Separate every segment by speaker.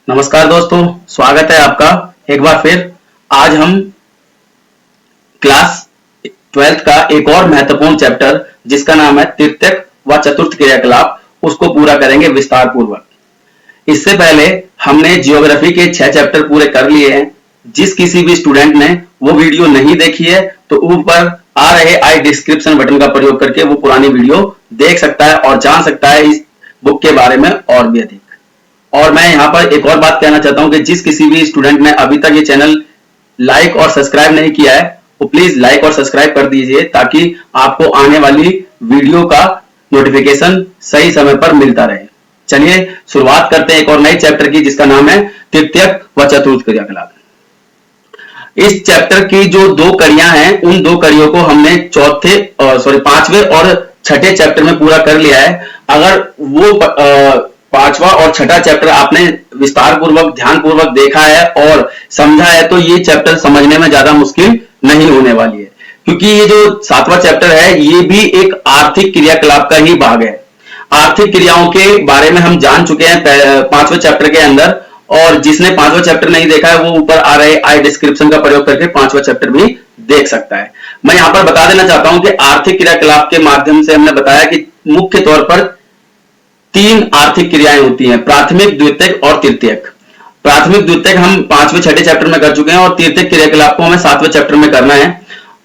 Speaker 1: नमस्कार दोस्तों, स्वागत है आपका एक बार फिर। आज हम क्लास 12th का एक और महत्वपूर्ण चैप्टर जिसका नाम है तृतीयक व चतुर्थ क्रियाकलाप, उसको पूरा करेंगे विस्तार पूर्वक। इससे पहले हमने जियोग्राफी के 6 चैप्टर पूरे कर लिए हैं। जिस किसी भी स्टूडेंट ने वो वीडियो नहीं देखी है तो ऊपर आ रहे आई डिस्क्रिप्शन बटन का प्रयोग करके वो पुरानी वीडियो देख सकता है और जान सकता है इस बुक के बारे में और भी अधिक। और मैं यहाँ पर एक और बात कहना चाहता हूं कि जिस किसी भी स्टूडेंट ने अभी तक ये चैनल लाइक और सब्सक्राइब नहीं किया है वो प्लीज लाइक और सब्सक्राइब कर दीजिए ताकि आपको आने वाली वीडियो का नोटिफिकेशन सही समय पर मिलता रहे। चलिए शुरुआत करते हैं एक और नए चैप्टर की जिसका नाम है तृतीयक व चतुर्थ क्रियाकलाप। इस चैप्टर की जो 2 कड़ियां हैं उन 2 कड़ियों को हमने पांचवें और छठे चैप्टर में पूरा कर लिया है। अगर वो पांचवा और छठा चैप्टर आपने विस्तार पूर्वक ध्यान पूर्वक देखा है और समझा है तो ये चैप्टर समझने में ज्यादा मुश्किल नहीं होने वाली है, क्योंकि ये जो 7वां चैप्टर है ये भी एक आर्थिक क्रियाकलाप का ही भाग है। आर्थिक क्रियाओं के बारे में हम जान चुके हैं 5वें चैप्टर के अंदर, और जिसने 5वां चैप्टर नहीं देखा है वो ऊपर आ रहे आई डिस्क्रिप्शन का प्रयोग करके 5वां चैप्टर भी देख सकता है। मैं यहां पर बता देना चाहता हूं कि आर्थिक क्रियाकलाप के माध्यम से हमने बताया कि मुख्य तौर पर 3 आर्थिक क्रियाएं होती हैं, प्राथमिक, द्वितीयक और तृतीयक। प्राथमिक द्वितीयक हम 5वें 6ठे चैप्टर में कर चुके हैं और तृतीयक क्रियाकलाप को हमें 7वें चैप्टर में करना है।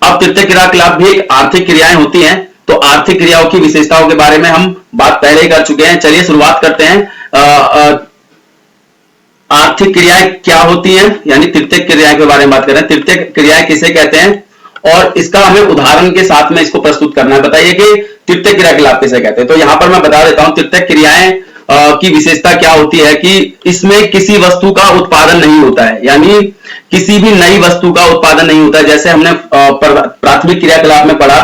Speaker 1: अब तृतीयक क्रियाकलाप भी एक आर्थिक क्रियाएं होती हैं, तो आर्थिक क्रियाओं की विशेषताओं के बारे में हम बात पहले ही कर चुके हैं। चलिए शुरुआत करते हैं। आर्थिक क्रियाएं क्या होती हैं, यानी तृतीयक क्रियाएं के बारे में बात कर रहे हैं। तृतीयक क्रियाएं किसे कहते हैं और इसका हमें उदाहरण के साथ में इसको प्रस्तुत करना है। बताइए कि तृतीयक क्रियाकलाप किसे कहते हैं। तो यहां पर मैं बता देता हूं तृतीयक क्रियाएं की विशेषता क्या होती है कि इसमें किसी वस्तु का उत्पादन नहीं होता है, यानी किसी भी नई वस्तु का उत्पादन नहीं होता है। जैसे हमने प्राथमिक क्रियाकलाप में पढ़ा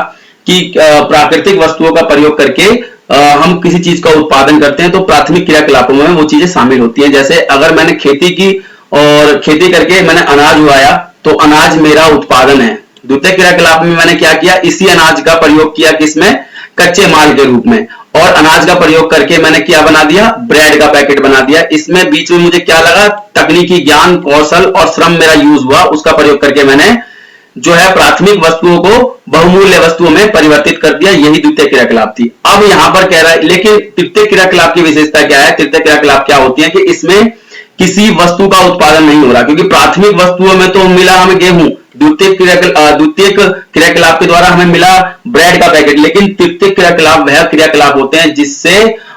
Speaker 1: कि प्राकृतिक वस्तुओं का प्रयोग करके हम किसी चीज का उत्पादन करते हैं, तो प्राथमिक क्रियाकलापों में वो चीजें शामिल होती हैं। जैसे अगर मैंने खेती की और खेती करके मैंने अनाज उगाया तो अनाज मेरा उत्पादन है। द्वितीय क्रियाकलाप में मैंने क्या किया, इसी अनाज का प्रयोग किया किसमें, कच्चे माल के रूप में, और अनाज का प्रयोग करके मैंने क्या बना दिया, ब्रेड का पैकेट बना दिया। इसमें बीच में मुझे क्या लगा, तकनीकी ज्ञान, कौशल और श्रम मेरा यूज हुआ, उसका प्रयोग करके मैंने जो है प्राथमिक वस्तुओं को बहुमूल्य वस्तुओं में परिवर्तित कर दिया। यही द्वितीय क्रियाकलाप थी। अब यहां पर कह रहा है, लेकिन तृतीय क्रियाकलाप की विशेषता क्या है, तृतीय क्रियाकलाप क्या होती है कि इसमें किसी वस्तु का उत्पादन नहीं हो रहा, क्योंकि प्राथमिक वस्तुओं में तो मिला हमें गेहूं, द्वितीय क्रियाकलाप के द्वारा हमें मिला ब्रेड का पैकेट, लेकिन तृतीय क्रियाकलाप वह क्रियाकलाप होते हैं जिससे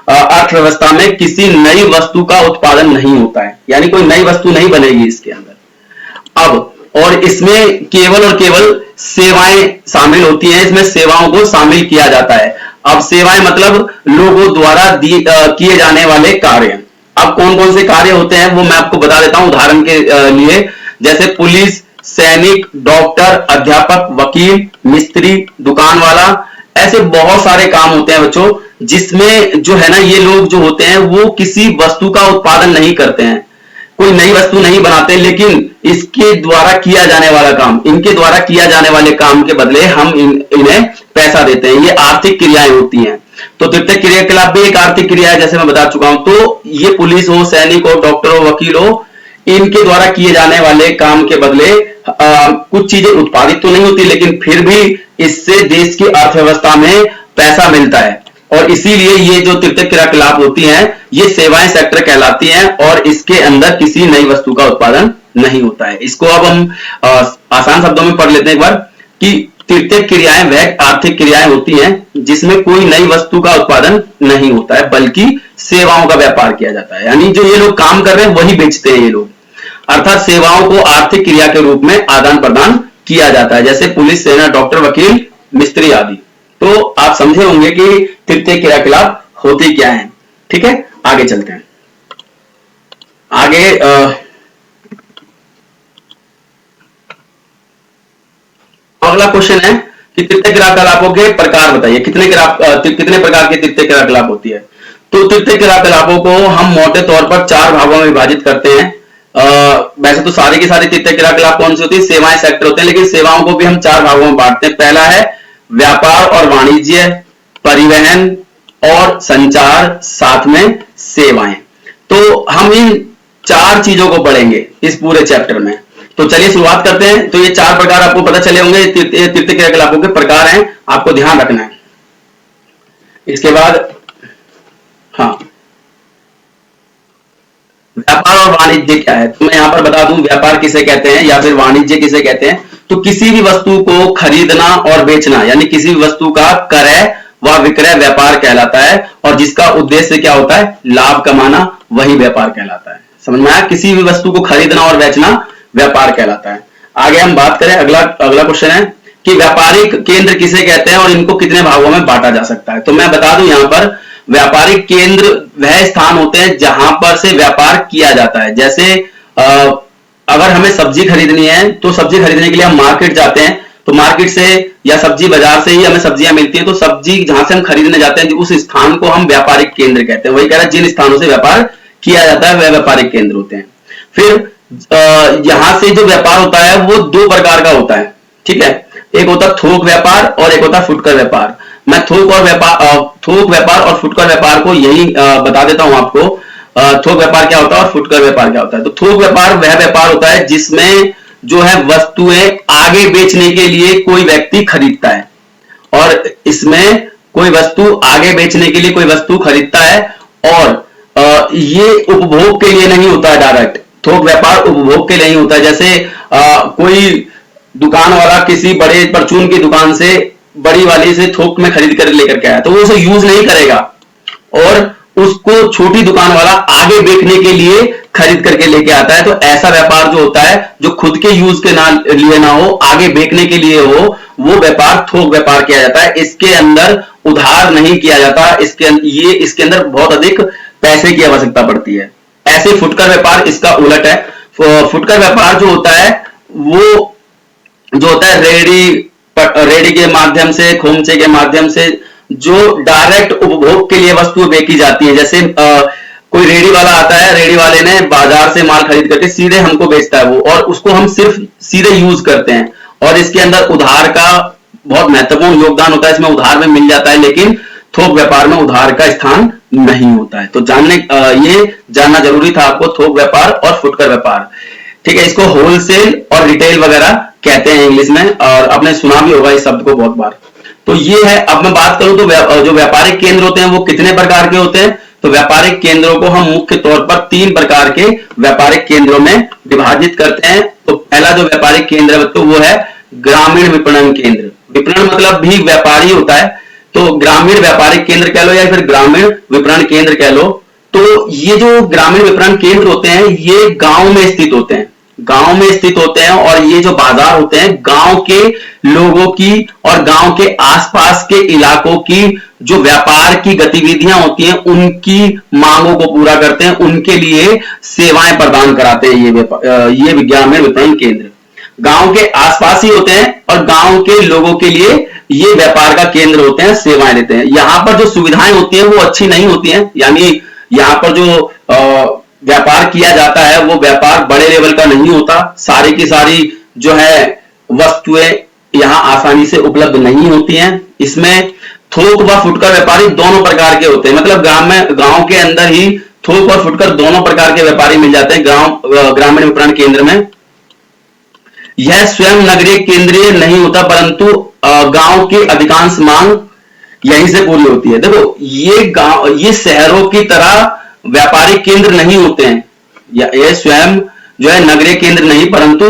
Speaker 1: अर्थव्यवस्था में किसी नई वस्तु का उत्पादन नहीं होता है, यानी कोई नई वस्तु नहीं बनेगी इसके अंदर। अब और इसमें केवल और केवल सेवाएं शामिल होती हैं, इसमें सेवाओं को शामिल किया जाता है। अब सेवाएं मतलब लोगों द्वारा किए जाने वाले कार्य। अब कौन कौन से कार्य होते हैं वो मैं आपको बता देता हूं उदाहरण के लिए। जैसे पुलिस, सैनिक, डॉक्टर, अध्यापक, वकील, मिस्त्री, दुकान वाला, ऐसे बहुत सारे काम होते हैं बच्चों, जिसमें जो है ना ये लोग जो होते हैं वो किसी वस्तु का उत्पादन नहीं करते हैं, कोई नई वस्तु नहीं बनाते, लेकिन इसके द्वारा किया जाने वाला काम, इनके द्वारा किया जाने वाले काम के बदले हम इन्हें पैसा देते हैं। ये आर्थिक क्रियाएं होती हैं। तो तृतीय क्रियाकलाप भी एक आर्थिक क्रिया है, जैसे मैं बता चुका हूं। तो ये पुलिस हो, सैनिक हो, डॉक्टर हो, वकील हो, इनके द्वारा किए जाने वाले काम के बदले कुछ चीजें उत्पादित तो नहीं होती, लेकिन फिर भी इससे देश की अर्थव्यवस्था में पैसा मिलता है, और इसीलिए ये जो तृतीय क्रियाकलाप होती हैं ये सेवाएं सेक्टर कहलाती हैं, और इसके अंदर किसी नई वस्तु का उत्पादन नहीं होता है। इसको अब हम आसान शब्दों में पढ़ लेते हैं एक बार कि तृतीय क्रियाएं वह आर्थिक क्रियाएं होती हैं जिसमें कोई नई वस्तु का उत्पादन नहीं होता है, बल्कि सेवाओं का व्यापार किया जाता है। यानी जो ये लोग काम कर रहे हैं वही बेचते हैं ये लोग, अर्थात सेवाओं को आर्थिक क्रिया के रूप में आदान प्रदान किया जाता है, जैसे पुलिस, सेना, डॉक्टर, वकील, मिस्त्री आदि। तो आप समझे होंगे कि तृतीय क्रियाकलाप होती क्या है। ठीक है, आगे चलते हैं। आगे अगला क्वेश्चन है कि तृतीय क्रियाकलापों के प्रकार बताइए, कितने प्रकार के तृतीय क्रियाकलाप होती है। तो तृतीय क्रियाकलापों को हम मोटे तौर पर 4 भागों में विभाजित करते हैं। वैसे तो सारे के सारे तृतीय क्रियाकलाप कौन सी होती है, सेवाएं सेक्टर होते हैं, लेकिन सेवाओं को भी हम 4 भागों में बांटते हैं। पहला है व्यापार और वाणिज्य, परिवहन और संचार, साथ में सेवाएं। तो हम इन 4 चीजों को पढ़ेंगे इस पूरे चैप्टर में। तो चलिए शुरुआत करते हैं। तो ये 4 प्रकार आपको पता चले होंगे, तीर्थ क्रियाकलापों के प्रकार हैं, आपको ध्यान रखना है। इसके बाद हाँ, व्यापार और वाणिज्य क्या है, तो मैं यहां पर बता दूं व्यापार किसे कहते हैं या फिर वाणिज्य किसे कहते हैं। तो किसी भी वस्तु को खरीदना और बेचना, यानी किसी भी वस्तु का क्रय व विक्रय व्यापार कहलाता है, और जिसका उद्देश्य क्या होता है, लाभ कमाना, वही व्यापार कहलाता है। समझ में आया? किसी भी वस्तु को खरीदना और बेचना व्यापार कहलाता है। आगे हम बात करें, अगला क्वेश्चन है कि व्यापारिक केंद्र किसे कहते हैं और इनको कितने भागों में बांटा जा सकता है। तो मैं बता दूं यहां पर व्यापारिक केंद्र वह स्थान होते हैं जहां पर से व्यापार किया जाता है। जैसे अगर हमें सब्जी खरीदनी है तो सब्जी खरीदने के लिए हम मार्केट जाते हैं, तो मार्केट से या सब्जी बाजार से ही हमें सब्जियां मिलती हैं, तो सब्जी जहां से हम खरीदने जाते हैं उस स्थान को हम व्यापारिक केंद्र कहते हैं। वही कह रहा है जिन स्थानों से व्यापार किया जाता है वह व्यापारिक केंद्र होते हैं। फिर यहां से जो व्यापार होता है वो 2 प्रकार का होता है, ठीक है। एक होता है थोक व्यापार और एक होता है फुटकर व्यापार। मैं थोक व्यापार और फुटकर व्यापार को यही बता देता हूं आपको। थोक व्यापार क्या होता है और फुटकर व्यापार क्या होता है। तो थोक व्यापार वह व्यापार होता है जिसमें जो है वस्तुएं आगे बेचने के लिए कोई व्यक्ति खरीदता है, और इसमें कोई वस्तु आगे बेचने के लिए कोई वस्तु खरीदता है, और ये उपभोग के लिए नहीं होता है डायरेक्ट। थोक व्यापार उपभोग के लिए नहीं होता है। जैसे कोई दुकान वाला किसी बड़े परचून की दुकान से बड़ी वाली से थोक में खरीद कर लेकर के आया, तो वो उसे यूज नहीं करेगा, और उसको छोटी दुकान वाला आगे बेचने के लिए खरीद करके लेके आता है। तो ऐसा व्यापार जो होता है जो खुद के यूज के लिए ना हो, आगे बेचने के लिए हो, वो व्यापार थोक व्यापार किया जाता है। इसके अंदर उधार नहीं किया जाता, इसके अंदर बहुत अधिक पैसे की आवश्यकता पड़ती है। ऐसे फुटकर व्यापार इसका उलट है। फुटकर व्यापार जो होता है वो जो होता है रेडी के माध्यम से, खोमचे के माध्यम से जो डायरेक्ट उपभोग के लिए वस्तु बेची जाती है। जैसे कोई रेडी वाला आता है, रेडी वाले ने बाजार से माल खरीद करके सीधे हमको बेचता है वो, और उसको हम सिर्फ सीधे यूज करते हैं, और इसके अंदर उधार का बहुत महत्वपूर्ण योगदान होता है। इसमें उधार में मिल जाता है, लेकिन थोक व्यापार में उधार का स्थान नहीं होता है। तो ये जानना जरूरी था आपको, थोक व्यापार और फुटकर व्यापार, ठीक है। इसको होलसेल और रिटेल वगैरह कहते हैं इंग्लिश में, और आपने सुना भी होगा इस शब्द को बहुत बार। तो ये है। अब मैं बात करूं तो जो व्यापारिक केंद्र होते हैं वो कितने प्रकार के होते हैं। तो व्यापारिक केंद्रों को हम मुख्य तौर पर 3 प्रकार के व्यापारिक केंद्रों में विभाजित करते हैं। तो पहला जो व्यापारिक केंद्र है तो वो है ग्रामीण विपणन केंद्र। विपणन मतलब भी व्यापारी होता है, तो ग्रामीण व्यापारिक केंद्र कह लो या फिर ग्रामीण विपणन केंद्र कह लो। तो ये जो ग्रामीण विपणन केंद्र होते हैं ये गांव में स्थित होते हैं, गांव में स्थित होते हैं, और ये जो बाजार होते हैं गांव के लोगों की और गांव के आसपास के इलाकों की जो व्यापार की गतिविधियां होती हैं उनकी मांगों को पूरा करते हैं, उनके लिए सेवाएं प्रदान कराते हैं। ये ग्रामीण विपणन केंद्र गांव के आसपास ही होते हैं, और गांव के लोगों के लिए ये व्यापार का केंद्र होते हैं, सेवाएं देते हैं। यहां पर जो सुविधाएं होती हैं वो अच्छी नहीं होती हैं, यानी यहां पर जो व्यापार किया जाता है वो व्यापार बड़े लेवल का नहीं होता। सारी की सारी जो है वस्तुएं यहां आसानी से उपलब्ध नहीं होती हैं। इसमें थोक व फुटकर व्यापारी दोनों प्रकार के होते हैं, मतलब गांव के अंदर ही थोक और फुटकर दोनों प्रकार के व्यापारी मिल जाते हैं ग्रामीण विपणन केंद्र में। यह स्वयं नगरीय केंद्रीय नहीं होता, परंतु गांव की अधिकांश मांग यहीं से पूरी होती है। देखो ये शहरों की तरह व्यापारिक केंद्र नहीं होते हैं, ये स्वयं जो है नगरीय केंद्र नहीं, परंतु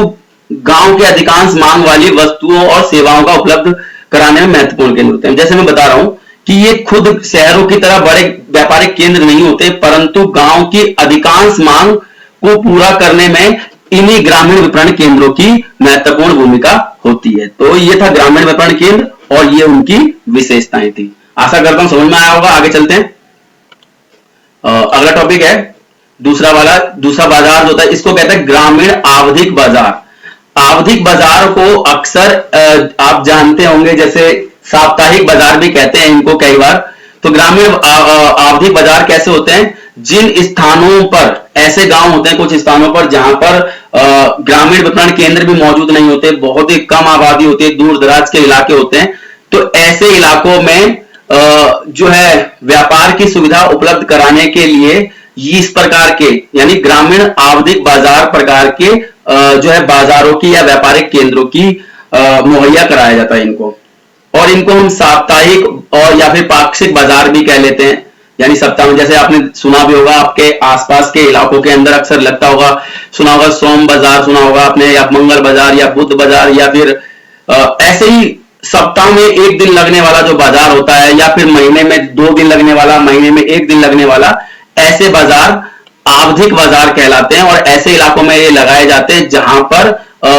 Speaker 1: गांव के अधिकांश मांग वाली वस्तुओं और सेवाओं का उपलब्ध कराने में महत्वपूर्ण केंद्र होते हैं। जैसे मैं बता रहा हूं कि ये खुद शहरों की तरह बड़े व्यापारिक केंद्र नहीं होते, परंतु गांव की अधिकांश मांग को पूरा करने में इन्हीं ग्रामीण विपणन केंद्रों की महत्वपूर्ण भूमिका होती है। तो ये था ग्रामीण विपणन केंद्र और ये उनकी विशेषताएं थी। आशा करता हूं समझ में आया होगा। आगे चलते हैं। अगला टॉपिक है दूसरा बाजार जो होता है, इसको कहते हैं ग्रामीण आवधिक बाजार। आवधिक बाजार को अक्सर आप जानते होंगे, जैसे साप्ताहिक बाजार भी कहते हैं इनको कई बार। तो ग्रामीण आवधिक बाजार कैसे होते हैं, जिन स्थानों पर ऐसे गांव होते हैं कुछ स्थानों पर जहां पर ग्रामीण विपणन केंद्र भी मौजूद नहीं होते, बहुत ही कम आबादी होती है, दूर दराज के इलाके होते हैं। तो ऐसे इलाकों में जो है व्यापार की सुविधा उपलब्ध कराने के लिए इस प्रकार के यानी ग्रामीण आवधिक बाजार प्रकार के जो है बाजारों की या व्यापारिक केंद्रों की मुहैया कराया जाता है इनको। और इनको हम साप्ताहिक और या फिर पाक्षिक बाजार भी कह लेते हैं। यानी सप्ताह में, जैसे आपने सुना भी होगा, आपके आसपास के इलाकों के अंदर अक्सर लगता होगा, सुना होगा सोम बाजार, सुना होगा आपने, या मंगल बाजार या बुध बाजार, या फिर ऐसे ही सप्ताह में एक दिन लगने वाला जो बाजार होता है, या फिर महीने में 2 दिन लगने वाला, महीने में 1 दिन लगने वाला, ऐसे बाजार आवधिक बाजार कहलाते हैं। और ऐसे इलाकों में ये लगाए जाते हैं जहां पर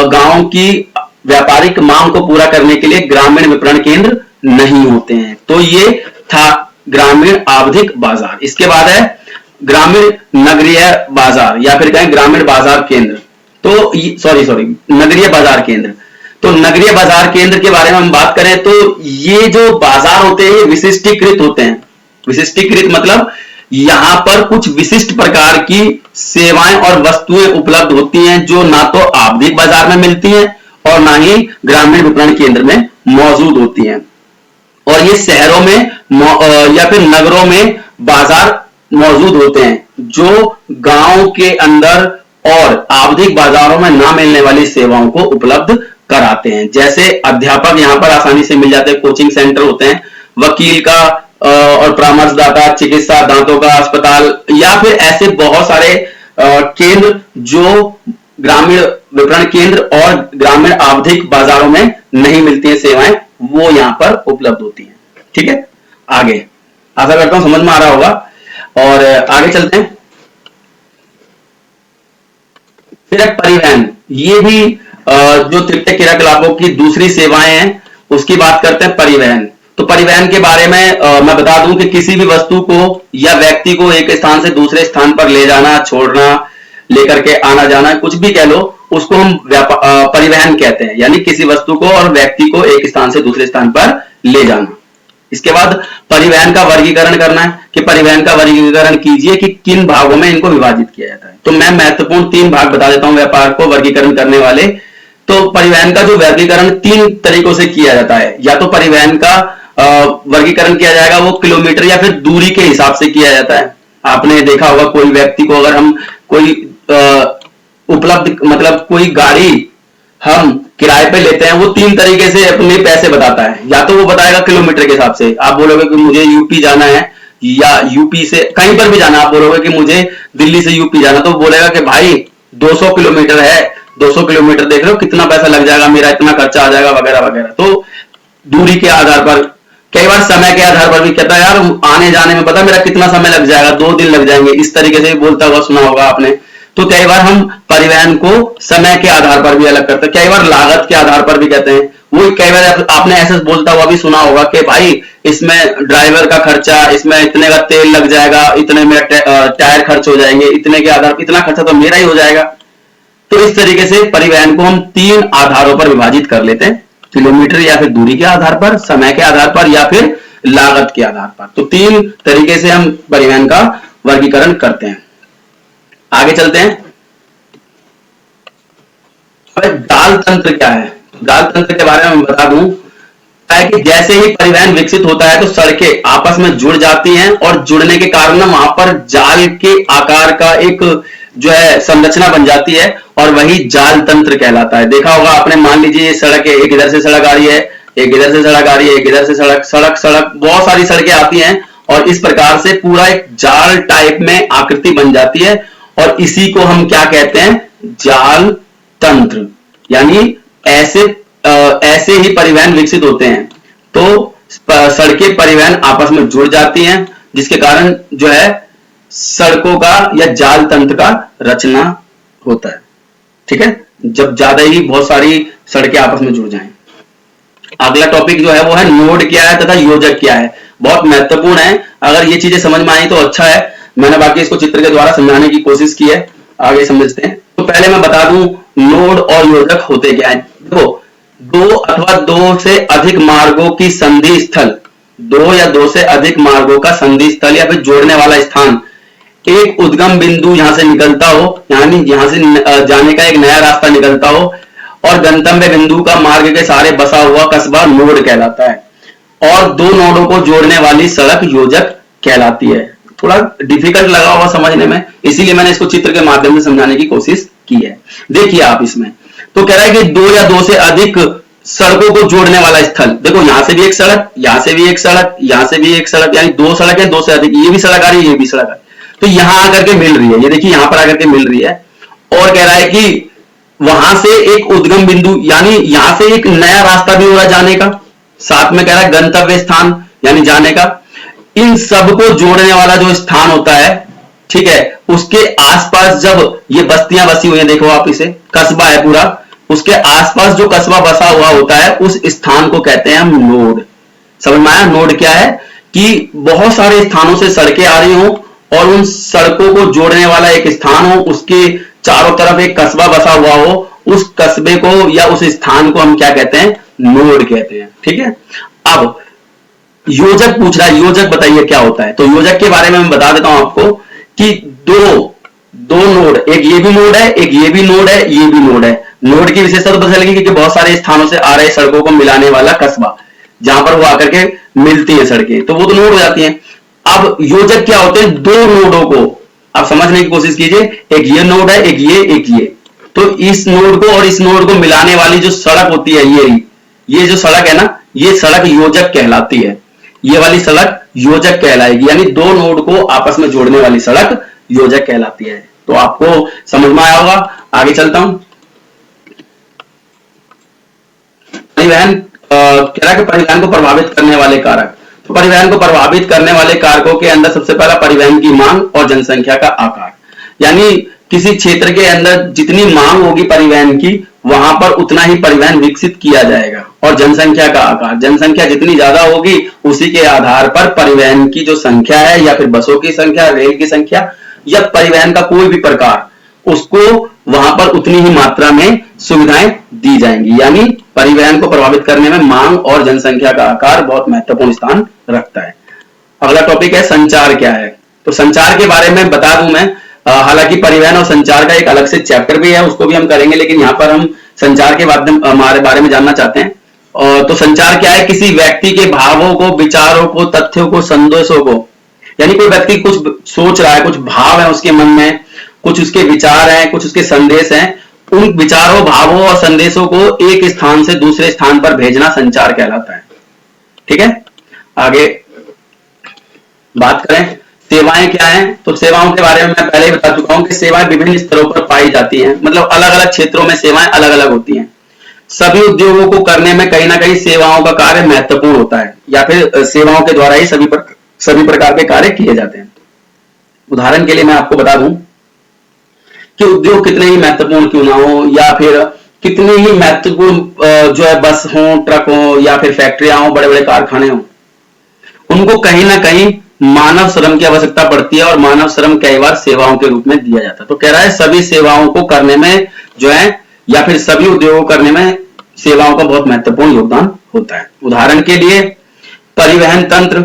Speaker 1: गांव की व्यापारिक मांग को पूरा करने के लिए ग्रामीण विपणन केंद्र नहीं होते हैं। तो ये था ग्रामीण आवधिक बाजार। इसके बाद है ग्रामीण नगरीय बाजार, या फिर कहें ग्रामीण बाजार केंद्र। तो सॉरी नगरीय बाजार केंद्र। तो नगरीय बाजार केंद्र के बारे में हम बात करें तो ये जो बाजार होते हैं ये विशिष्टीकृत होते हैं। विशिष्टीकृत मतलब यहां पर कुछ विशिष्ट प्रकार की सेवाएं और वस्तुएं उपलब्ध होती हैं जो ना तो आवधिक बाजार में मिलती हैं और ना ही ग्रामीण विपणन केंद्र में मौजूद होती हैं। और ये शहरों में या फिर नगरों में बाजार मौजूद होते हैं जो गांव के अंदर और आवधिक बाजारों में ना मिलने वाली सेवाओं को उपलब्ध कराते हैं। जैसे अध्यापक यहां पर आसानी से मिल जाते हैं, कोचिंग सेंटर होते हैं, वकील का और परामर्शदाता, चिकित्सा, दांतों का अस्पताल, या फिर ऐसे बहुत सारे केंद्र जो ग्रामीण विपणन केंद्र और ग्रामीण आवधिक बाजारों में नहीं मिलती हैं सेवाएं, वो यहां पर उपलब्ध होती हैं। ठीक है, आगे आशा करता हूं समझ में आ रहा होगा। और आगे चलते हैं। फिर परिवहन, ये भी जो तृतीय क्रियाकलापों की दूसरी सेवाएं हैं उसकी बात करते हैं। परिवहन, तो परिवहन के बारे में मैं बता दूं कि किसी भी वस्तु को या व्यक्ति को एक स्थान से दूसरे स्थान पर ले जाना, छोड़ना, लेकर के आना जाना, कुछ भी कह लो, उसको हम परिवहन कहते हैं। यानी किसी वस्तु को और व्यक्ति को एक स्थान से दूसरे स्थान पर ले जाना। इसके बाद परिवहन का वर्गीकरण करना है कि परिवहन का वर्गीकरण कीजिए कि किन भागों में इनको विभाजित किया जाता है। तो मैं महत्वपूर्ण 3 भाग बता देता हूं व्यापार को वर्गीकरण करने वाले। तो परिवहन का जो वर्गीकरण 3 तरीकों से किया जाता है। या तो परिवहन का वर्गीकरण किया जाएगा वो किलोमीटर या फिर दूरी के हिसाब से किया जाता है। आपने देखा होगा कोई व्यक्ति को अगर हम कोई उपलब्ध मतलब कोई गाड़ी हम किराए पे लेते हैं, वो 3 तरीके से अपने पैसे बताता है। या तो वो बताएगा किलोमीटर के हिसाब से, आप बोलोगे कि मुझे यूपी जाना है या यूपी से कहीं पर भी जाना, आप बोलोगे कि मुझे दिल्ली से यूपी जाना, तो बोलेगा कि भाई 200 किलोमीटर है, 200 किलोमीटर देख रहे हो कितना पैसा लग जाएगा, मेरा इतना खर्चा आ जाएगा वगैरह वगैरह। तो दूरी के आधार पर, कई बार समय के आधार पर भी कहता है यार आने जाने में पता मेरा कितना समय लग जाएगा, 2 दिन लग जाएंगे, इस तरीके से बोलता हुआ सुना होगा आपने। तो कई बार हम परिवहन को समय के आधार पर भी अलग करते हैं, कई बार लागत के आधार पर भी कहते हैं। वो कई बार आपने ऐसे बोलता हुआ भी सुना होगा कि भाई इसमें ड्राइवर का खर्चा, इसमें इतने का तेल लग जाएगा, इतने में टायर खर्च हो जाएंगे, इतने के आधार, इतना खर्चा तो मेरा ही हो जाएगा। तो इस तरीके से परिवहन को हम 3 आधारों पर विभाजित कर लेते हैं, किलोमीटर या फिर दूरी के आधार पर, समय के आधार पर, या फिर लागत के आधार पर। तो 3 तरीके से हम परिवहन का वर्गीकरण करते हैं। आगे चलते हैं। जाल तंत्र क्या है? जाल तंत्र के बारे में बता दूं कि जैसे ही परिवहन विकसित होता है तो सड़कें आपस में जुड़ जाती हैं और जुड़ने के कारण वहां पर जाल के आकार का एक जो है संरचना बन जाती है और वही जाल तंत्र कहलाता है। देखा होगा आपने, मान लीजिए ये सड़क है, एक इधर से सड़क आ रही है, एक इधर से सड़क आ रही है, एक इधर से सड़क बहुत सारी सड़कें आती हैं और इस प्रकार से पूरा एक जाल टाइप में आकृति बन जाती है और इसी को हम क्या कहते हैं? जाल तंत्र। यानी ऐसे ही परिवहन विकसित होते हैं। तो सड़कें परिवहन आपस में जुड़ जाती हैं जिसके कारण जो है सड़कों का या जाल तंत्र का रचना होता है। ठीक है, जब ज्यादा ही बहुत सारी सड़कें आपस में जुड़ जाएं। अगला टॉपिक जो है वो है नोड क्या है तथा योजक क्या है। बहुत महत्वपूर्ण है, अगर ये चीजें समझ में आई तो अच्छा है। मैंने बाकी इसको चित्र के द्वारा समझाने की कोशिश की है, आगे समझते हैं। तो पहले मैं बता दूं नोड और योजक होते क्या है। देखो, 2 अथवा 2 से अधिक मार्गों की संधि स्थल, 2 या 2 से अधिक मार्गों का संधि स्थल या फिर जोड़ने वाला स्थान, एक उद्गम बिंदु यहां से निकलता हो, यानी यहां से जाने का एक नया रास्ता निकलता हो और गंतव्य बिंदु का मार्ग के सहारे बसा हुआ कस्बा नोड कहलाता है और 2 नोडों को जोड़ने वाली सड़क योजक कहलाती है। थोड़ा डिफिकल्ट लगा होगा समझने में, इसीलिए मैंने इसको चित्र के माध्यम से समझाने की कोशिश की है। देखिए आप इसमें तो कह रहा है कि दो या दो से अधिक सड़कों को जोड़ने वाला स्थल, देखो यहां से भी एक सड़क, यहां से भी एक सड़क, यहां से भी एक सड़क, यानी दो सड़क है, दो से अधिक, ये भी सड़क आ रही है, ये भी सड़क है, तो यहां आकर के मिल रही है, ये देखिए यहां पर आकर के मिल रही है। और कह रहा है कि वहां से एक उद्गम बिंदु, यानी यहां से एक नया रास्ता भी हो रहा है जाने का, साथ में कह रहा है गंतव्य स्थान यानी जाने का। इन सबको जोड़ने वाला जो स्थान होता है, ठीक है, उसके आसपास जब ये बस्तियां बसी हुई हैं, देखो आप इसे कस्बा है पूरा, उसके आसपास जो कस्बा बसा हुआ होता है उस स्थान को कहते हैं हम नोड। समझ में आया? नोड क्या है कि बहुत सारे स्थानों से सड़कें आ रही हो और उन सड़कों को जोड़ने वाला एक स्थान हो, उसके चारों तरफ एक कस्बा बसा हुआ हो, उस कस्बे को या उस स्थान को हम क्या कहते हैं? नोड कहते हैं। ठीक है, अब योजक पूछ रहा है, योजक बताइए क्या होता है। तो योजक के बारे में मैं बता देता हूं आपको कि दो नोड, एक ये भी नोड है, एक ये भी नोड है, ये भी नोड है। नोड की विशेषता तो पता चलेगी कि बहुत सारे स्थानों से आ रहे सड़कों को मिलाने वाला कस्बा, जहां पर वो आकर के मिलती है सड़कें, तो वो तो नोड हो जाती हैं। अब योजक क्या होते हैं? दो नोडों को आप समझने की कोशिश कीजिए, एक ये नोड है, एक ये, तो इस नोड को और इस नोड को मिलाने वाली जो सड़क होती है, ये जो सड़क है ना, ये सड़क योजक कहलाती है। ये वाली सड़क योजक कहलाएगी, यानी दो नोड को आपस में जोड़ने वाली सड़क योजक कहलाती है। तो आपको समझ में आया होगा। आगे चलता हूं। परिवहन कह रहा है कि परिवहन को प्रभावित करने वाले कारक, तो परिवहन को प्रभावित करने वाले कारकों के अंदर सबसे पहला परिवहन की मांग और जनसंख्या का आकार, यानी किसी क्षेत्र के अंदर जितनी मांग होगी परिवहन की, वहां पर उतना ही परिवहन विकसित किया जाएगा। और जनसंख्या का आकार, जनसंख्या जितनी ज्यादा होगी उसी के आधार पर परिवहन की जो संख्या है, या फिर बसों की संख्या, रेल की संख्या, या परिवहन का कोई भी प्रकार, उसको वहां पर उतनी ही मात्रा में सुविधाएं दी जाएंगी। यानी परिवहन को प्रभावित करने में मांग और जनसंख्या का आकार बहुत महत्वपूर्ण स्थान रखता है। अगला टॉपिक है संचार क्या है। तो संचार के बारे में बता दूं मैं, हालांकि परिवहन और संचार का एक अलग से चैप्टर भी है, उसको भी हम करेंगे, लेकिन यहाँ पर हम संचार के हमारे बारे में जानना चाहते हैं। तो संचार क्या है? किसी व्यक्ति के भावों को, विचारों को, तथ्यों को, संदेशों को, यानी कोई व्यक्ति कुछ सोच रहा है, कुछ भाव है उसके मन में, कुछ उसके विचार हैं, कुछ उसके संदेश हैं, उन विचारों, भावों और संदेशों को एक स्थान से दूसरे स्थान पर भेजना संचार कहलाता है। ठीक है, आगे बात करें सेवाएं क्या हैं। तो सेवाओं के बारे में मैं पहले ही बता चुका हूं कि सेवाएं विभिन्न स्तरों पर पाई जाती हैं, मतलब अलग अलग क्षेत्रों में सेवाएं अलग अलग होती हैं। सभी उद्योगों को करने में कहीं ना कहीं सेवाओं का कार्य महत्वपूर्ण होता है, या फिर सेवाओं के द्वारा ही सभी प्रकार के कार्य किए जाते हैं। उदाहरण के लिए मैं आपको बता दूं कि उद्योग कितने ही महत्वपूर्ण क्यों ना हो, या फिर कितने ही महत्वपूर्ण जो है बस हो, ट्रक हो, या फिर फैक्ट्रियां हो, बड़े बड़े कारखाने हो, उनको कहीं ना कहीं मानव श्रम की आवश्यकता पड़ती है, और मानव श्रम कई बार सेवाओं के रूप में दिया जाता है। तो कह रहा है सभी सेवाओं को करने में जो है, या फिर सभी उद्योगों को करने में सेवाओं का बहुत महत्वपूर्ण योगदान होता है। उदाहरण के लिए परिवहन तंत्र,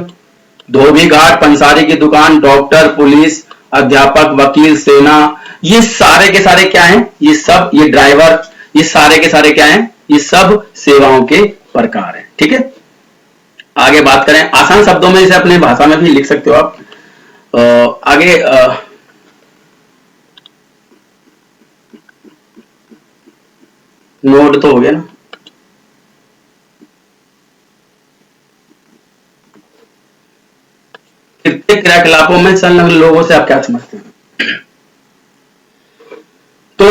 Speaker 1: धोबी घाट, पंसारी की दुकान, डॉक्टर, पुलिस, अध्यापक, वकील, सेना, ये सारे के सारे क्या हैं? ये सब, ये ड्राइवर, ये सारे के सारे क्या हैं? ये सब सेवाओं के प्रकार हैं। ठीक है, आगे बात करें आसान शब्दों में, इसे अपने भाषा में भी लिख सकते हो आप। आगे नोड तो हो गया ना। क्रियाकलापों में संलग्न लोगों से आप क्या समझते हैं? तो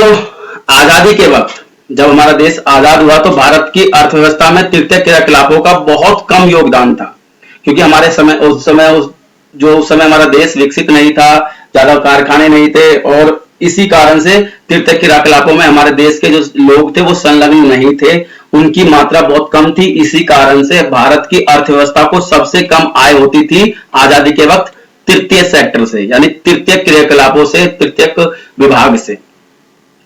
Speaker 1: आजादी के वक्त जब हमारा देश आजाद हुआ तो भारत की अर्थव्यवस्था में तृतीय क्रियाकलापों का बहुत कम योगदान था, क्योंकि हमारे समय उस समय हमारा देश विकसित नहीं था, ज्यादा कारखाने नहीं थे, और इसी कारण से तृतीय क्रियाकलापों में हमारे देश के जो लोग थे वो संलग्न नहीं थे, उनकी मात्रा बहुत कम थी। इसी कारण से भारत की अर्थव्यवस्था को सबसे कम आय होती थी आजादी के वक्त तृतीय सेक्टर से, यानी तृतीय क्रियाकलापों से, तृतीय विभाग से।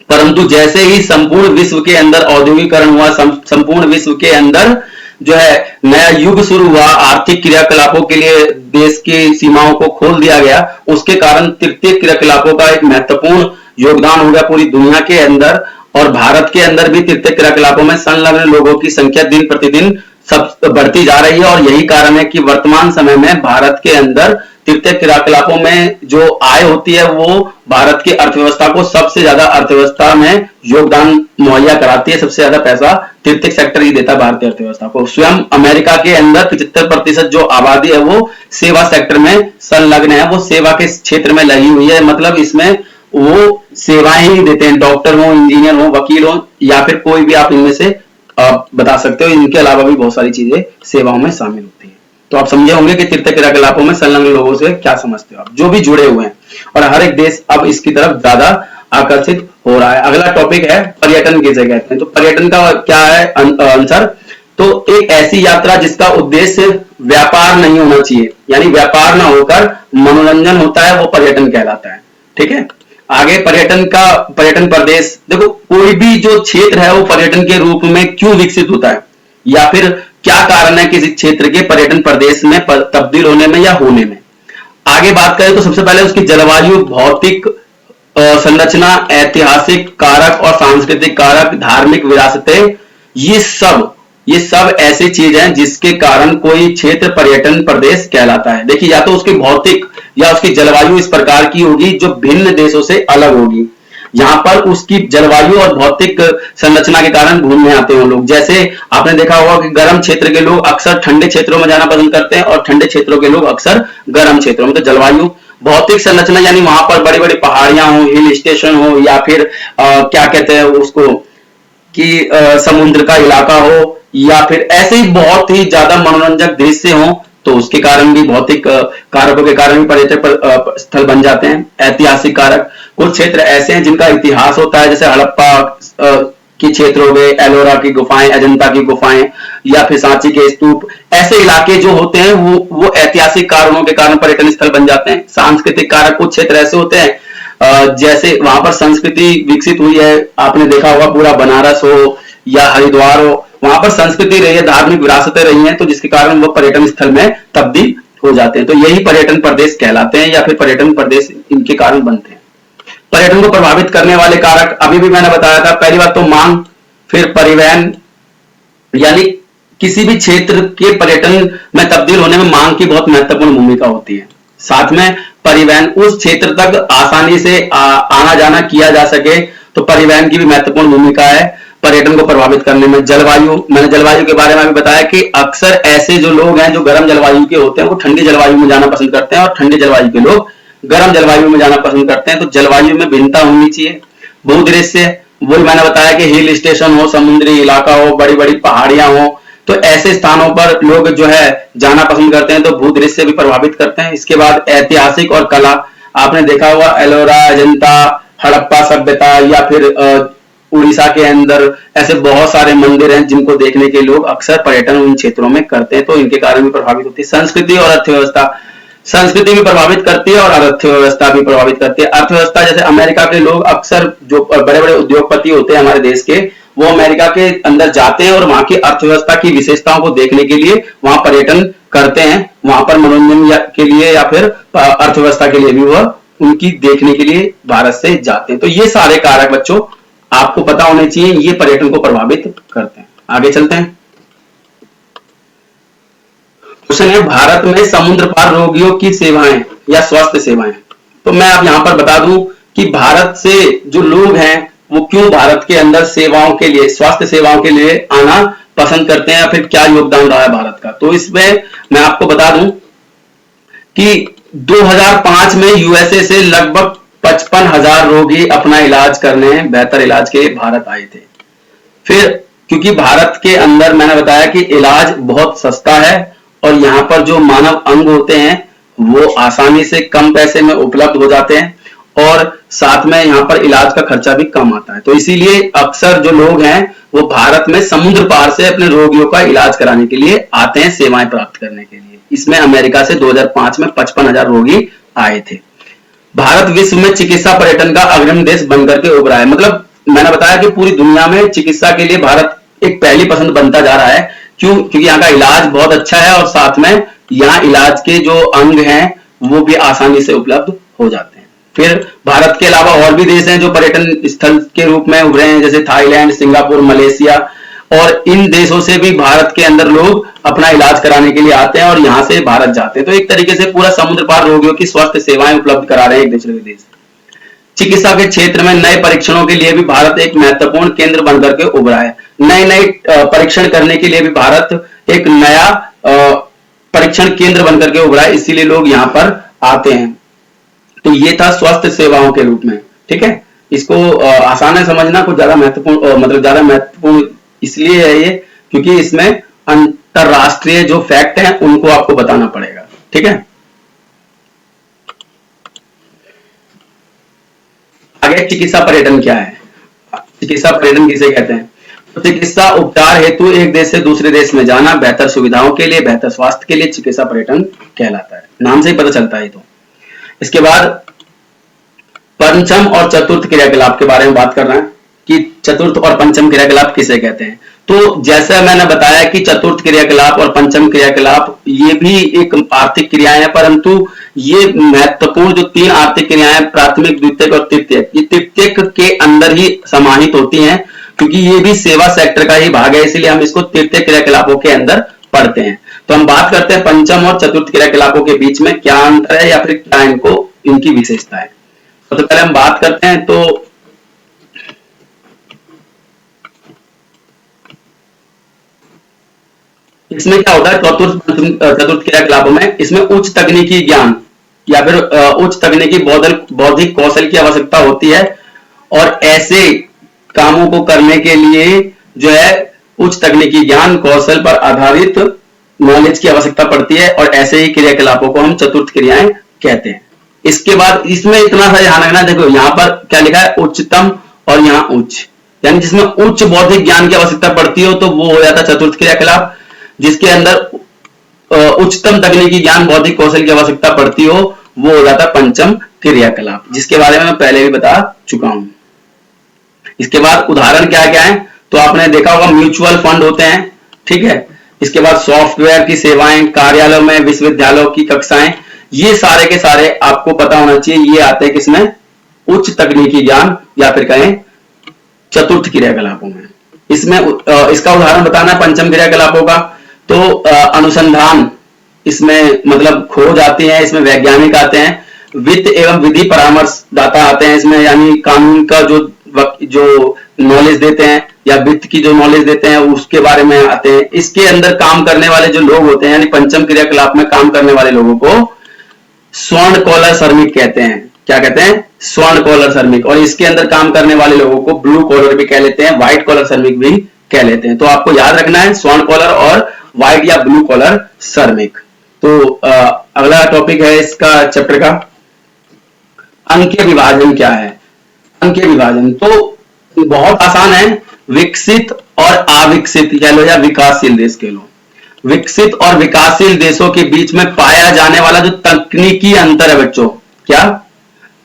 Speaker 1: परंतु जैसे ही संपूर्ण विश्व के अंदर औद्योगिकरण हुआ, संपूर्ण विश्व के अंदर जो है नया युग शुरू हुआ, आर्थिक क्रियाकलापों के लिए देश की सीमाओं को खोल दिया गया, उसके कारण तृतीय क्रियाकलापों का एक महत्वपूर्ण योगदान हो गया पूरी दुनिया के अंदर, और भारत के अंदर भी तृतीय क्रियाकलापों में संलग्न लोगों की संख्या दिन प्रतिदिन सब बढ़ती जा रही है और यही कारण है कि वर्तमान समय में भारत के अंदर तीर्थ क्रियाकलापों में जो आय होती है वो भारत की अर्थव्यवस्था को सबसे ज्यादा अर्थव्यवस्था में योगदान मुहैया कराती है। सबसे ज्यादा पैसा तीर्थ सेक्टर ही देता है भारतीय अर्थव्यवस्था को। स्वयं अमेरिका के अंदर 75% जो आबादी है वो सेवा सेक्टर में संलग्न है, वो सेवा के क्षेत्र में लगी हुई है। मतलब इसमें वो सेवाएं ही देते हैं, डॉक्टर हो, इंजीनियर हो, वकील हो, या फिर कोई भी आप इनमें से बता सकते हो। इनके अलावा भी बहुत सारी चीजें सेवाओं में शामिल होती है। तो आप समझे होंगे कि तीर्थ क्रियाकलापों में संलग्न लोगों से क्या समझते हो आप, जो भी जुड़े हुए हैं, और हर एक देश अब इसकी तरफ ज्यादा आकर्षित हो रहा है। अगला टॉपिक है पर्यटन किसे कहते हैं। तो पर्यटन का क्या है आंसर? तो एक ऐसी यात्रा जिसका उद्देश्य व्यापार नहीं होना चाहिए, यानी व्यापार ना होकर मनोरंजन होता है, वो पर्यटन कहलाता है। ठीक है, आगे पर्यटन प्रदेश। देखो, कोई भी जो क्षेत्र है वो पर्यटन के रूप में क्यों विकसित होता है, या फिर क्या कारण है किसी क्षेत्र के पर्यटन प्रदेश में तब्दील होने में या होने में। आगे बात करें तो सबसे पहले उसकी जलवायु, भौतिक संरचना, ऐतिहासिक कारक और सांस्कृतिक कारक, धार्मिक विरासतें, ये सब ऐसी चीज हैं जिसके कारण कोई क्षेत्र पर्यटन प्रदेश कहलाता है। देखिए, या तो उसकी भौतिक या उसकी जलवायु इस प्रकार की होगी जो भिन्न देशों से अलग होगी। यहाँ पर उसकी जलवायु और भौतिक संरचना के कारण घूमने आते हैं लोग। जैसे आपने देखा होगा कि गर्म क्षेत्र के लोग अक्सर ठंडे क्षेत्रों में जाना पसंद करते हैं और ठंडे क्षेत्रों के लोग अक्सर गर्म क्षेत्रों में। तो जलवायु, भौतिक संरचना यानी वहां पर बड़ी बड़ी पहाड़ियां हो, हिल स्टेशन हो, या फिर क्या कहते हैं उसको कि समुद्र का इलाका हो, या फिर ऐसे ही बहुत ही ज्यादा मनोरंजक दृश्य हो, तो उसके कारण भी भौतिक कारकों के कारण भी पर्यटक स्थल बन जाते हैं। ऐतिहासिक कारक, कुछ क्षेत्र ऐसे हैं जिनका इतिहास होता है, जैसे हड़प्पा के क्षेत्र हो गए, एलोरा की गुफाएं, अजंता की गुफाएं, या फिर सांची के स्तूप। ऐसे इलाके जो होते हैं वो ऐतिहासिक कारणों के कारण पर्यटन स्थल बन जाते हैं। सांस्कृतिक कारक, कुछ क्षेत्र ऐसे होते हैं जैसे वहां पर संस्कृति विकसित हुई है, आपने देखा होगा पूरा बनारस हो या हरिद्वार हो, वहां पर संस्कृति रही है, धार्मिक विरासतें रही हैं, तो जिसके कारण वो पर्यटन स्थल में तब्दील हो जाते हैं। तो यही पर्यटन प्रदेश कहलाते हैं, या फिर पर्यटन प्रदेश इनके कारण बनते हैं। पर्यटन को प्रभावित करने वाले कारक अभी भी मैंने बताया था। पहली बात तो मांग, फिर परिवहन, यानी किसी भी क्षेत्र के पर्यटन में तब्दील होने में मांग की बहुत महत्वपूर्ण भूमिका होती है। साथ में परिवहन, उस क्षेत्र तक आसानी से आना जाना किया जा सके, तो परिवहन की भी महत्वपूर्ण भूमिका है पर्यटन को प्रभावित करने में। जलवायु, मैंने जलवायु के बारे में भी बताया कि अक्सर ऐसे जो लोग हैं जो गर्म जलवायु के होते हैं वो ठंडी जलवायु में जाना पसंद करते हैं, और ठंडी जलवायु के लोग गर्म जलवायु में जाना पसंद करते हैं। तो जलवायु में भिन्नता होनी चाहिए। भूदृश्य, वही मैंने बताया कि हिल स्टेशन हो, समुद्री इलाका हो, बड़ी बड़ी पहाड़ियां हो, तो ऐसे स्थानों पर लोग जो है जाना पसंद करते हैं, तो भूदृश्य भी प्रभावित करते हैं। इसके बाद ऐतिहासिक और कला, आपने देखा होगा एलोरा, अजंता, हड़प्पा सभ्यता, या फिर उड़ीसा के अंदर ऐसे बहुत सारे मंदिर हैं जिनको देखने के लोग अक्सर पर्यटन उन क्षेत्रों में करते हैं, तो इनके कारण भी प्रभावित होती है। संस्कृति और अर्थव्यवस्था, संस्कृति भी प्रभावित करती है और अर्थव्यवस्था भी प्रभावित करती है। अर्थव्यवस्था, जैसे अमेरिका के लोग अक्सर जो बड़े बड़े उद्योगपति होते हैं हमारे देश के, वो अमेरिका के अंदर जाते हैं और वहां की अर्थव्यवस्था की विशेषताओं को देखने के लिए वहां पर्यटन करते हैं। वहां पर मनोरंजन के लिए या फिर अर्थव्यवस्था के लिए भी वह उनकी देखने के लिए भारत से जाते हैं। तो ये सारे कारक बच्चों आपको पता होने चाहिए, ये पर्यटन को प्रभावित करते हैं। आगे चलते हैं। क्वेश्चन है, भारत में समुद्र पार रोगियों की सेवाएं या स्वास्थ्य सेवाएं। तो मैं आप यहां पर बता दूं कि भारत से जो लोग हैं वो क्यों भारत के अंदर सेवाओं के लिए, स्वास्थ्य सेवाओं के लिए आना पसंद करते हैं, या फिर क्या योगदान रहा है भारत का। तो इसमें मैं आपको बता दूं कि 2005 में यूएसए से लगभग 55,000 रोगी अपना इलाज करने, बेहतर इलाज के लिए भारत आए थे। फिर क्योंकि भारत के अंदर मैंने बताया कि इलाज बहुत सस्ता है और यहाँ पर जो मानव अंग होते हैं वो आसानी से कम पैसे में उपलब्ध हो जाते हैं, और साथ में यहाँ पर इलाज का खर्चा भी कम आता है। तो इसीलिए अक्सर जो लोग हैं वो भारत में समुद्र पार से अपने रोगियों का इलाज कराने के लिए आते हैं, सेवाएं प्राप्त करने के लिए। इसमें अमेरिका से 2005 में 55,000 रोगी आए थे। भारत विश्व में चिकित्सा पर्यटन का अग्रणी देश बनकर के उभरा है। मतलब मैंने बताया कि पूरी दुनिया में चिकित्सा के लिए भारत एक पहली पसंद बनता जा रहा है। क्यों? क्योंकि यहाँ का इलाज बहुत अच्छा है और साथ में यहाँ इलाज के जो अंग हैं वो भी आसानी से उपलब्ध हो जाते हैं। फिर भारत के अलावा और भी देश हैं जो पर्यटन स्थल के रूप में उभरे हैं, जैसे थाईलैंड, सिंगापुर, मलेशिया, और इन देशों से भी भारत के अंदर लोग अपना इलाज कराने के लिए आते हैं और यहाँ से भारत जाते हैं। तो एक तरीके से पूरा समुद्र पार रोगियों की स्वास्थ्य सेवाएं उपलब्ध करा रहे हैं एक दूसरे के देश। चिकित्सा के क्षेत्र में नए परीक्षणों के लिए भी भारत एक महत्वपूर्ण केंद्र बनकर के उभरा है। नए नए परीक्षण करने के लिए भी भारत एक नया परीक्षण केंद्र बनकर के उभरा है, इसीलिए लोग यहाँ पर आते हैं। तो ये था स्वास्थ्य सेवाओं के रूप में। ठीक है, इसको आसान है समझना, कुछ ज्यादा महत्वपूर्ण मतलब ज्यादा महत्वपूर्ण इसलिए है ये क्योंकि इसमें अंतरराष्ट्रीय जो फैक्ट हैं उनको आपको बताना पड़ेगा। ठीक है, आगे चिकित्सा पर्यटन क्या है? चिकित्सा पर्यटन किसे कहते हैं? तो चिकित्सा उपचार हेतु एक देश से दूसरे देश में जाना, बेहतर सुविधाओं के लिए, बेहतर स्वास्थ्य के लिए चिकित्सा पर्यटन कहलाता है। नाम से ही पता चलता है। तो इसके बाद पंचम और चतुर्थ क्रियाकलाप के बारे में बात कर रहे हैं कि चतुर्थ और पंचम क्रियाकलाप किसे कहते हैं। तो जैसा मैंने बताया कि चतुर्थ क्रियाकलाप और पंचम क्रियाकलाप ये भी एक आर्थिक क्रियाएं हैं, परंतु ये महत्वपूर्ण जो तीन आर्थिक क्रियाएं प्राथमिक, द्वितीयक और तृतीयक, ये तृतीयक के अंदर ही समाहित होती हैं क्योंकि ये भी सेवा सेक्टर का ही भाग है, इसलिए हम इसको तृतीयक क्रियाकलापों के अंदर पढ़ते हैं। तो हम बात करते हैं पंचम और चतुर्थ क्रियाकलापों के बीच में क्या अंतर है या फिर क्या इनको इनकी विशेषता है। सबसे पहले हम बात करते हैं तो इसमें क्या होता है चतुर्थ क्रियाकलापों में, इसमें उच्च तकनीकी ज्ञान या फिर उच्च तकनीकी बौद्धिक कौशल की आवश्यकता होती है और ऐसे कामों को करने के लिए जो है उच्च तकनीकी ज्ञान कौशल पर आधारित नॉलेज की आवश्यकता पड़ती है और ऐसे ही क्रियाकलापों को हम चतुर्थ क्रियाएं कहते हैं। इसके बाद इसमें इतना सा ध्यान रखना, देखो यहाँ पर क्या लिखा है उच्चतम और यहाँ उच्च, यानी जिसमें उच्च बौद्धिक ज्ञान की आवश्यकता पड़ती हो तो वो हो जाता है चतुर्थ क्रियाकलाप, जिसके अंदर उच्चतम तकनीकी ज्ञान बौद्धिक कौशल की आवश्यकता पड़ती हो वो हो जाता है पंचम क्रियाकलाप, जिसके बारे में मैं पहले भी बता चुका हूं। इसके बाद उदाहरण क्या क्या है तो आपने देखा होगा म्यूचुअल फंड होते हैं। ठीक है, इसके बाद सॉफ्टवेयर की सेवाएं, कार्यालयों में विश्वविद्यालयों की कक्षाएं, ये सारे के सारे आपको पता होना चाहिए, ये आते हैं किसमें उच्च तकनीकी ज्ञान या फिर कहें चतुर्थ क्रियाकलापों में। इसमें इसका उदाहरण बताना है पंचम क्रियाकलापों का, तो अनुसंधान इसमें मतलब खोज आती है, इसमें वैज्ञानिक आते हैं, वित्त एवं विधि परामर्शदाता आते हैं इसमें, यानी कानून का जो नॉलेज देते हैं या वित्त की जो नॉलेज देते हैं उसके बारे में आते हैं। इसके अंदर काम करने वाले जो लोग होते हैं यानी पंचम क्रियाकलाप में काम करने वाले लोगों को स्वर्ण कॉलर श्रमिक कहते हैं। क्या कहते हैं? स्वर्ण कॉलर श्रमिक। और इसके अंदर काम करने वाले लोगों को ब्लू कॉलर भी कह लेते हैं, व्हाइट कॉलर श्रमिक भी कह लेते हैं। तो आपको याद रखना है स्वर्ण कॉलर और व्हाइट या ब्लू कॉलर श्रमिक। तो अगला टॉपिक है इसका चैप्टर का अंकीय विभाजन क्या है। अंकीय विभाजन तो बहुत आसान है, विकसित और अविकसित कह लो या विकासशील देश कह लो। विकसित और विकासशील देशों के बीच में पाया जाने वाला जो तकनीकी अंतर है बच्चों, क्या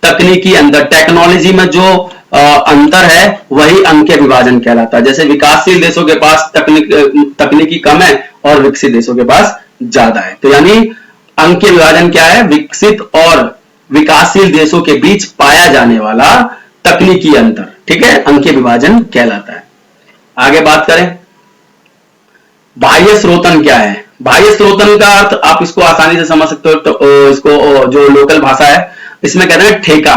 Speaker 1: तकनीकी अंतर, टेक्नोलॉजी में जो अंतर है वही अंकीय विभाजन कहलाता है। जैसे विकासशील देशों के पास तकनीकी कम है और विकसित देशों के पास ज्यादा है। तो यानी अंकीय विभाजन क्या है? विकसित और विकासशील देशों के बीच पाया जाने वाला तकनीकी अंतर, ठीक है, अंकीय विभाजन कहलाता है। आगे बात करें बाह्य स्रोतन क्या है। बाह्य स्रोतन का अर्थ आप इसको आसानी से समझ सकते हो, तो इसको जो लोकल भाषा है इसमें कहते हैं ठेका,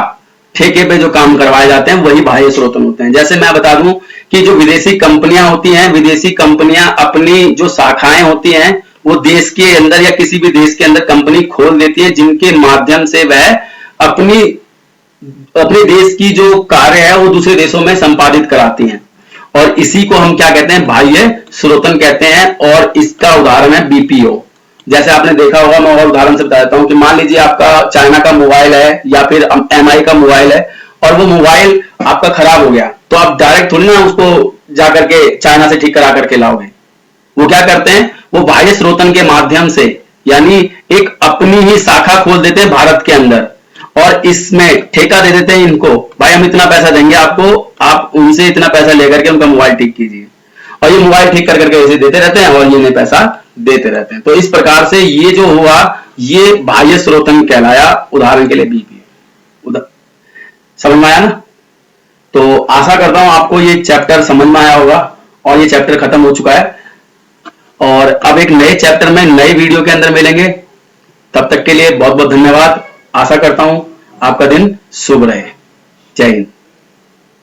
Speaker 1: ठेके पे जो काम करवाए जाते हैं वही बाह्य स्रोतन होते हैं। जैसे मैं बता दूं कि जो विदेशी कंपनियां होती हैं, विदेशी कंपनियां अपनी जो शाखाएं होती हैं वो देश के अंदर या किसी भी देश के अंदर कंपनी खोल देती है, जिनके माध्यम से वह अपने देश की जो कार्य है वो दूसरे देशों में संपादित कराती हैं, और इसी को हम क्या कहते हैं? बाह्य स्रोतन कहते हैं। और इसका उदाहरण है बीपीओ। जैसे आपने देखा होगा, मैं और उदाहरण से बताता हूं कि मान लीजिए आपका चाइना का मोबाइल है या फिर एमआई का मोबाइल है और वो मोबाइल आपका खराब हो गया, तो आप डायरेक्ट थोड़ी ना उसको जाकर के चाइना से ठीक करा करके लाओगे। वो क्या करते हैं? वो बाह्य स्रोतन के माध्यम से यानी एक अपनी ही शाखा खोल देते हैं भारत के अंदर और इसमें ठेका दे देते हैं इनको, भाई हम इतना पैसा देंगे आपको, आप उनसे इतना पैसा लेकर के उनका मोबाइल ठीक कीजिए, और ये मोबाइल ठीक कर करके वैसे देते रहते हैं और ये नहीं पैसा देते रहते हैं। तो इस प्रकार से ये जो हुआ ये बाह्य स्रोतन कहलाया। उदाहरण के लिए बीपीओ। समझ में आया ना? तो आशा करता हूं आपको ये चैप्टर समझ में आया होगा और ये चैप्टर खत्म हो चुका है। और अब एक नए चैप्टर में नए वीडियो के अंदर मिलेंगे। तब तक के लिए बहुत बहुत धन्यवाद। आशा करता हूं आपका दिन शुभ रहे। जय हिंद।